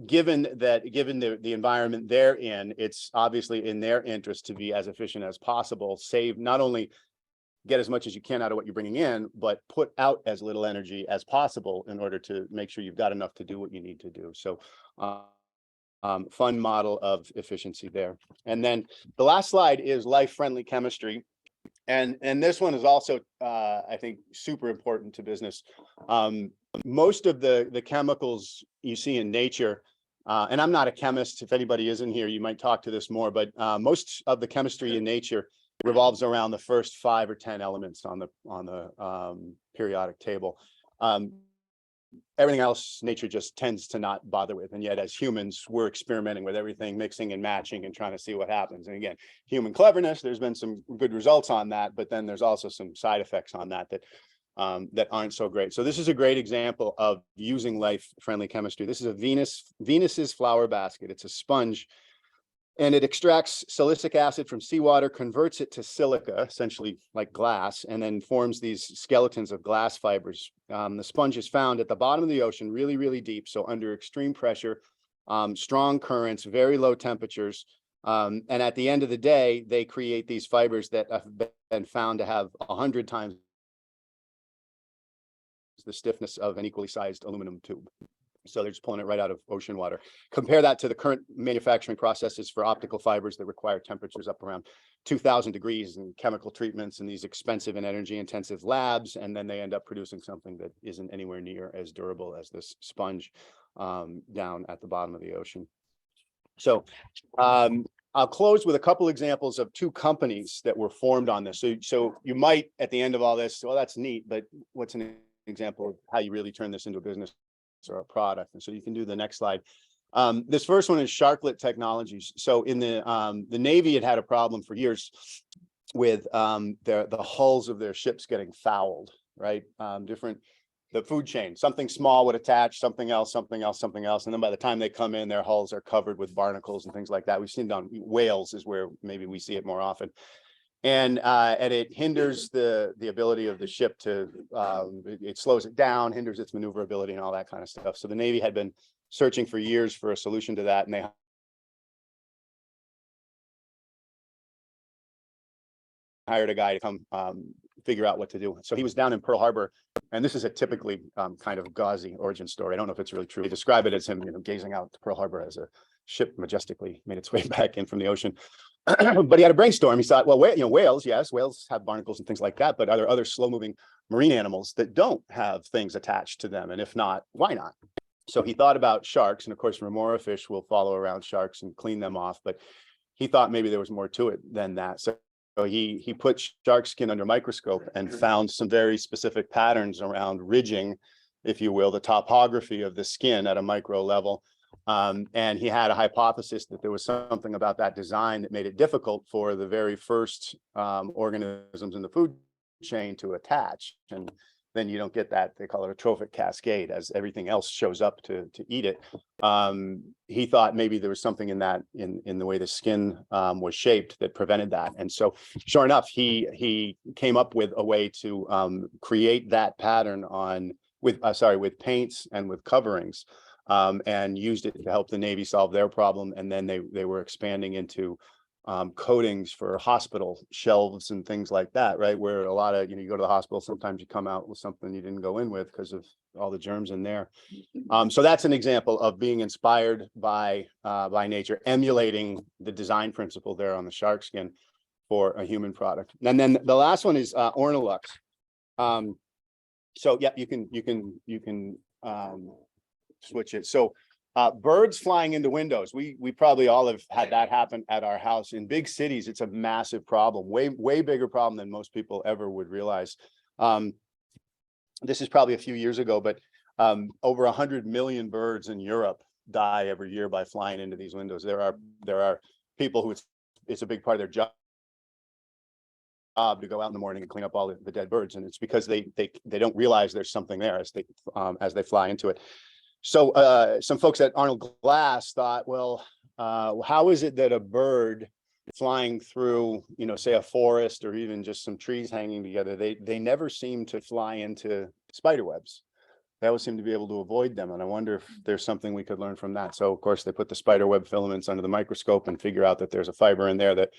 N: given the environment they're in, it's obviously in their interest to be as efficient as possible, save not only get as much as you can out of what you're bringing in, but put out as little energy as possible in order to make sure you've got enough to do what you need to do. So fun model of efficiency there. And then the last slide is life-friendly chemistry. And this one is also, I think, super important to business. Most of the chemicals you see in nature, and I'm not a chemist, if anybody is in here, you might talk to this more, but most of the chemistry in nature revolves around the first 5 or 10 elements on the periodic table. Everything else nature just tends to not bother with. And yet as humans, we're experimenting with everything, mixing and matching and trying to see what happens. And again, human cleverness, there's been some good results on that, but then there's also some side effects on that that aren't so great. So this is a great example of using life-friendly chemistry. This is a Venus's flower basket. It's a sponge, and it extracts silicic acid from seawater, converts it to silica, essentially like glass, and then forms these skeletons of glass fibers. The sponge is found at the bottom of the ocean, really, really deep. So under extreme pressure, strong currents, very low temperatures. And at the end of the day, they create these fibers that have been found to have 100 times the stiffness of an equally sized aluminum tube. So they're just pulling it right out of ocean water. Compare that to the current manufacturing processes for optical fibers that require temperatures up around 2000 degrees and chemical treatments in these expensive and energy intensive labs. And then they end up producing something that isn't anywhere near as durable as this sponge down at the bottom of the ocean. So I'll close with a couple examples of 2 companies that were formed on this. So you might, at the end of all this, well, that's neat, but what's an example of how you really turn this into a business or a product? And so you can do the next slide. This first one is Sharklet Technologies. So in the Navy, it had a problem for years with the hulls of their ships getting fouled, right? The food chain, something small would attach, something else, something else, something else. And then by the time they come in, their hulls are covered with barnacles and things like that. We've seen it on whales is where maybe we see it more often. And it hinders the ability of the ship to, it slows it down, hinders its maneuverability and all that kind of stuff. So the Navy had been searching for years for a solution to that, and they hired a guy to come figure out what to do. So he was down in Pearl Harbor, and this is a typically kind of gauzy origin story. I don't know if it's really true. They describe it as him, gazing out to Pearl Harbor as a ship majestically made its way back in from the ocean. But he had a brainstorm. He thought, well, whales, yes, whales have barnacles and things like that, but are there other slow-moving marine animals that don't have things attached to them? And if not, why not? So he thought about sharks, and of course, remora fish will follow around sharks and clean them off. But he thought maybe there was more to it than that. So he put shark skin under a microscope and found some very specific patterns around ridging, if you will, the topography of the skin at a micro level. And he had a hypothesis that there was something about that design that made it difficult for the very first organisms in the food chain to attach. And then you don't get that, they call it a trophic cascade, as everything else shows up to eat it. He thought maybe there was something in that, in the way the skin was shaped that prevented that. And so sure enough, he came up with a way to create that pattern with paints and with coverings. And used it to help the Navy solve their problem. And then they were expanding into coatings for hospital shelves and things like that, right? Where a lot of, you go to the hospital, sometimes you come out with something you didn't go in with because of all the germs in there. So that's an example of being inspired by nature, emulating the design principle there on the shark skin for a human product. And then the last one is Ornilux. So yeah, you can switch it. So birds flying into windows. We probably all have had that happen at our house. In big cities, it's a massive problem, way bigger problem than most people ever would realize. This is probably a few years ago, but over 100 million birds in Europe die every year by flying into these windows. There are people who it's a big part of their job to go out in the morning and clean up all the dead birds, and it's because they don't realize there's something there as they fly into it. So some folks at Arnold Glass thought, well, how is it that a bird flying through, you know, say a forest or even just some trees hanging together, they never seem to fly into spider webs. They always seem to be able to avoid them. And I wonder if there's something we could learn from that. So of course they put the spider web filaments under the microscope and figure out that there's a fiber in there that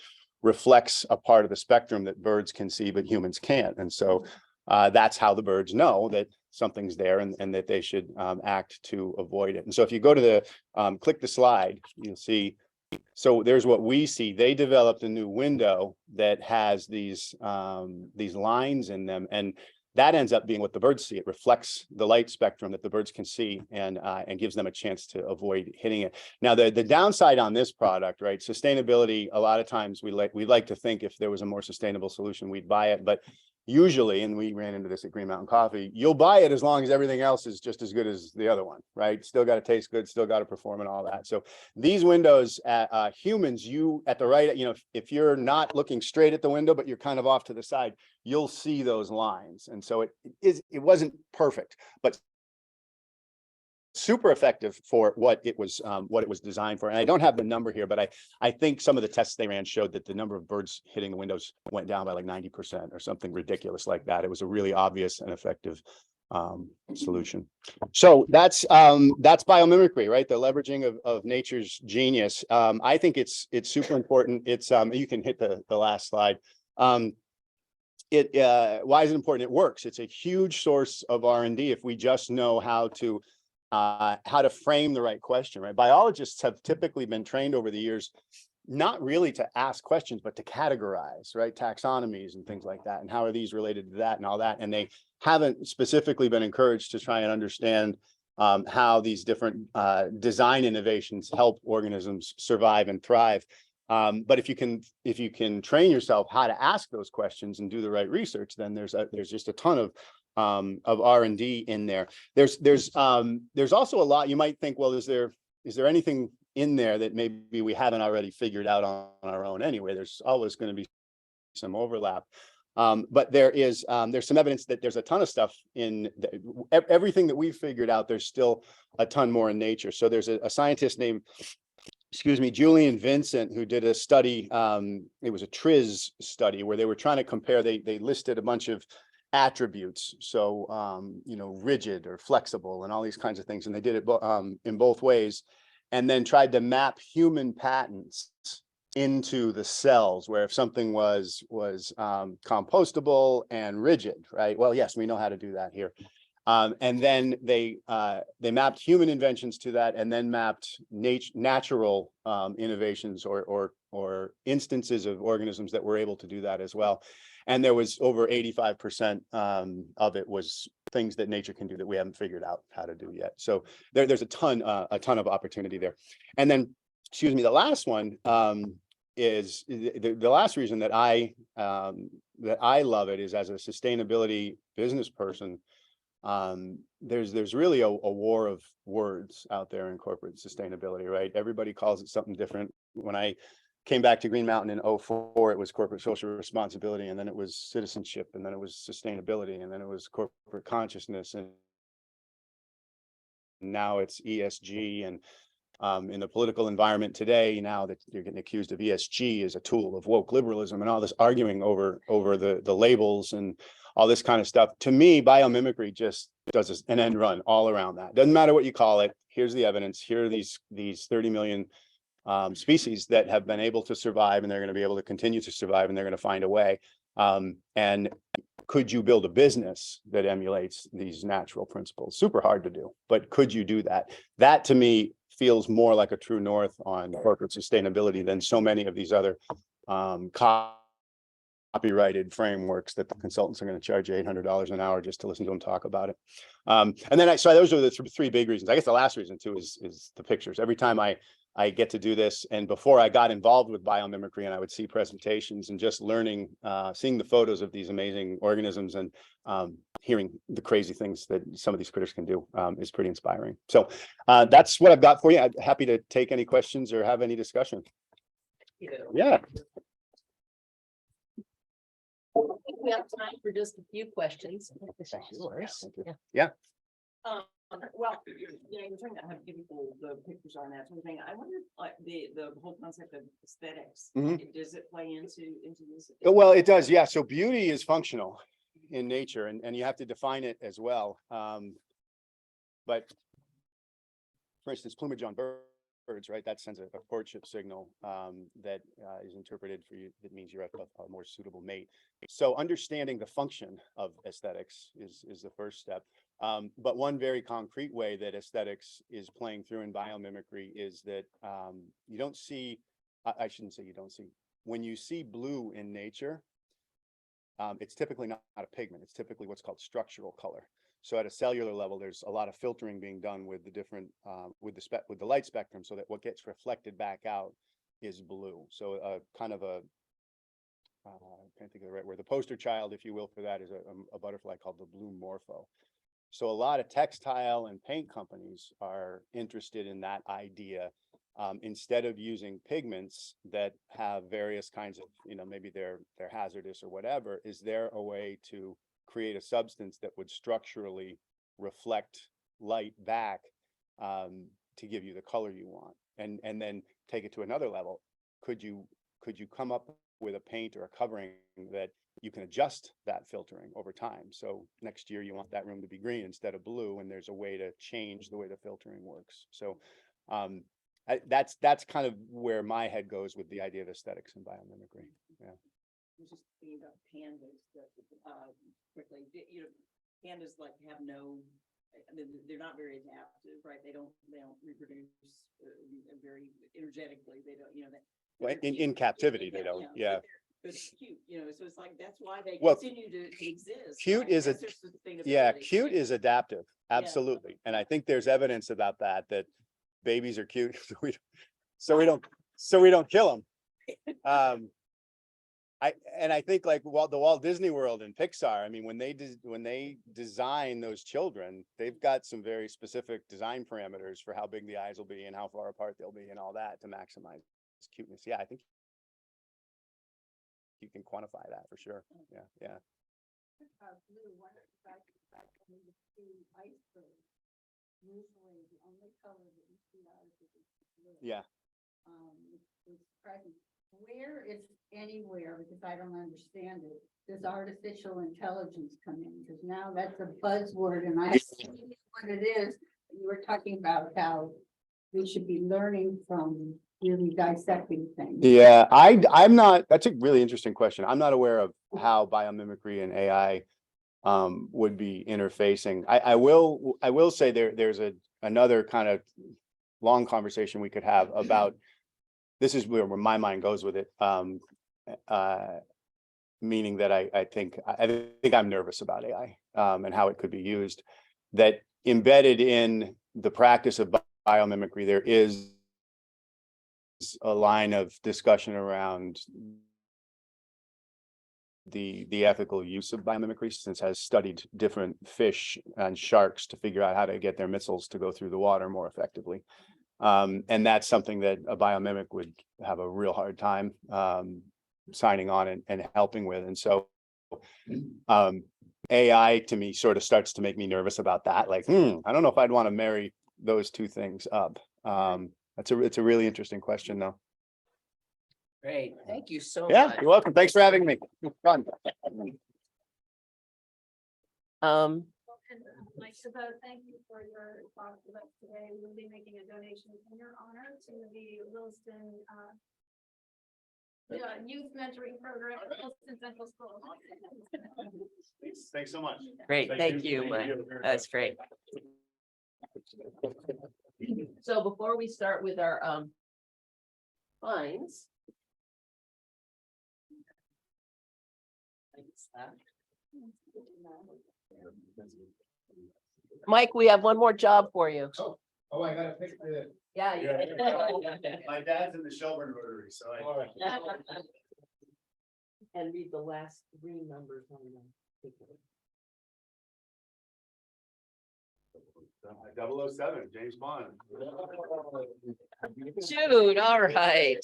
N: reflects a part of the spectrum that birds can see, but humans can't. And so that's how the birds know that something's there and that they should act to avoid it. And so if you go to the, click the slide, you'll see, so there's what we see. They developed a new window that has these lines in them, and that ends up being what the birds see. It reflects the light spectrum that the birds can see and gives them a chance to avoid hitting it. Now, the downside on this product, right? Sustainability, a lot of times we'd like to think if there was a more sustainable solution, we'd buy it. But usually, and we ran into this at Green Mountain Coffee, you'll buy it as long as everything else is just as good as the other one, right? Still got to taste good, still got to perform and all that. So these windows, humans, you at the right, you know, if you're not looking straight at the window, but you're kind of off to the side, you'll see those lines. And so it wasn't perfect, but super effective for what it was designed for. And I don't have the number here, but I think some of the tests they ran showed that the number of birds hitting the windows went down by like 90% or something ridiculous like that. It was a really obvious and effective solution. So that's biomimicry, right? The leveraging of nature's genius. I think it's super important. It's you can hit the last slide. Why is it important? It works. It's a huge source of R&D if we just know how to frame the right question, right? Biologists have typically been trained over the years, not really to ask questions, but to categorize, right? Taxonomies and things like that. And how are these related to that and all that? And they haven't specifically been encouraged to try and understand how these different design innovations help organisms survive and thrive. But if you can train yourself how to ask those questions and do the right research, then there's just a ton of R&D in there. There's also a lot. You might think, well, is there anything in there that maybe we haven't already figured out on our own anyway? There's always going to be some overlap. But there's some evidence that there's a ton of stuff in everything that we've figured out. There's still a ton more in nature. So there's a scientist named, Julian Vincent, who did a study. It was a TRIZ study where they were trying to compare. They listed a bunch of attributes, so you know, rigid or flexible and all these kinds of things, and they did it in both ways, and then tried to map human patents into the cells, where if something was compostable and rigid, right? Well, yes, we know how to do that here. And then they mapped human inventions to that, and then mapped natural innovations or instances of organisms that were able to do that as well. And there was over 85% of it was things that nature can do that we haven't figured out how to do yet. So there's a ton of opportunity there. And then, the last one is the last reason that I love it is, as a sustainability business person, there's really a war of words out there in corporate sustainability, right? Everybody calls it something different. When I came back to Green Mountain in 2004, it was corporate social responsibility, and then it was citizenship, and then it was sustainability, and then it was corporate consciousness, and now it's ESG. And in the political environment today, now that you're getting accused of ESG as a tool of woke liberalism and all this arguing over the labels and all this kind of stuff. To me, biomimicry just does an end run all around that. Doesn't matter what you call it. Here's the evidence. Here are these 30 million species that have been able to survive, and they're going to be able to continue to survive, and they're going to find a way. And could you build a business that emulates these natural principles? Super hard to do, but could you do that? That to me feels more like a true north on corporate sustainability than so many of these other copyrighted frameworks that the consultants are going to charge you $800 an hour just to listen to them talk about it. And then so those are the three big reasons. I guess the last reason too is the pictures. Every time I get to do this, and before I got involved with biomimicry, and I would see presentations and just learning, seeing the photos of these amazing organisms and hearing the crazy things that some of these critters can do is pretty inspiring. So that's what I've got for you. I'm happy to take any questions or have any discussion. Yeah.
A: I think we have time for just a few questions. This is yours.
N: Yeah.
E: Well, you're trying to give people the pictures on that sort of thing. I wonder, like, the whole concept of aesthetics, does it play into this?
N: Well, it does, yeah. So beauty is functional in nature, and you have to define it as well. But for instance, plumage on birds, right? That sends a courtship signal that is interpreted for you. That means you're a more suitable mate. So understanding the function of aesthetics is the first step. But one very concrete way that aesthetics is playing through in biomimicry is that you don't see, I shouldn't say you don't see, when you see blue in nature, it's typically not a pigment. It's typically what's called structural color. So at a cellular level, there's a lot of filtering being done with the different, with the light spectrum, so that what gets reflected back out is blue. So kind of a, I can't think of the right word, the poster child, if you will, for that is a butterfly called the blue morpho. So a lot of textile and paint companies are interested in that idea. Instead of using pigments that have various kinds of, maybe they're hazardous or whatever, is there a way to create a substance that would structurally reflect light back to give you the color you want? And then take it to another level. Could you come up with a paint or a covering that you can adjust that filtering over time? So next year you want that room to be green instead of blue, and there's a way to change the way the filtering works. So that's kind of where my head goes with the idea of aesthetics and biomimicry. Yeah.
E: I was just thinking about pandas that, quickly, pandas like have no, they're not very adaptive, right? They don't reproduce very energetically. They don't,
N: Well, in captivity, they don't. Yeah.
E: But it's cute, so it's like, that's why they
N: Well,
E: continue to exist.
N: cute
E: right?
N: is
E: That's their sustainability.
N: Yeah, cute is adaptive. Absolutely. And I think there's evidence about that babies are cute. So we don't kill them. I think like the Walt Disney World and Pixar, I mean, when they design those children, they've got some very specific design parameters for how big the eyes will be and how far apart they'll be and all that to maximize cuteness. Yeah, I think you can quantify that for sure. Yeah.
D: Blue, one of the iceberg. Usually the only color that you see out of it is blue.
N: Yeah.
D: It's present. Where, if anywhere, because I don't understand it, does artificial intelligence come in? Because now that's a buzzword and I see what it is. You were talking about how we should be learning from really dissecting things.
N: Yeah, I'm not, that's a really interesting question. I'm not aware of how biomimicry and AI would be interfacing. I will say there's another kind of long conversation we could have about, this is where my mind goes with it. Meaning that I think I'm nervous about AI and how it could be used. That embedded in the practice of biomimicry, there is a line of discussion around the ethical use of biomimicry, since has studied different fish and sharks to figure out how to get their missiles to go through the water more effectively. And that's something that a biomimic would have a real hard time signing on and helping with. And so AI to me sort of starts to make me nervous about that. Like, I don't know if I'd want to marry those two things up. It's a really interesting question though.
A: Great, thank you so much.
N: Yeah, you're welcome. Thanks for having me. Fun.
M: And Mike Chabot, thank you for your talk with us today. We'll be making a donation in your honor to the Williston Youth Mentoring Program at Williston Central School.
N: Thanks so much.
A: Great, thank you, Mike. That's great. So before we start with our fines. Mike, we have one more job for you.
N: Oh, I gotta pick the.
A: Yeah.
N: My dad's in the Shelburne Rotary, so
A: And read the last three numbers on the ticket.
N: 007, James Bond.
A: Shoot, all right.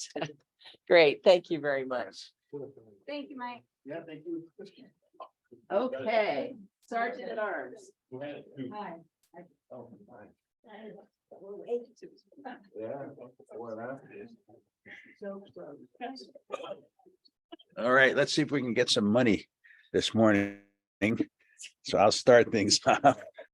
A: Great, thank you very much.
M: Thank you, Mike.
N: Yeah, thank you.
A: Okay, Sergeant at Arms.
D: Hi.
L: All right, let's see if we can get some money this morning. So I'll start things off.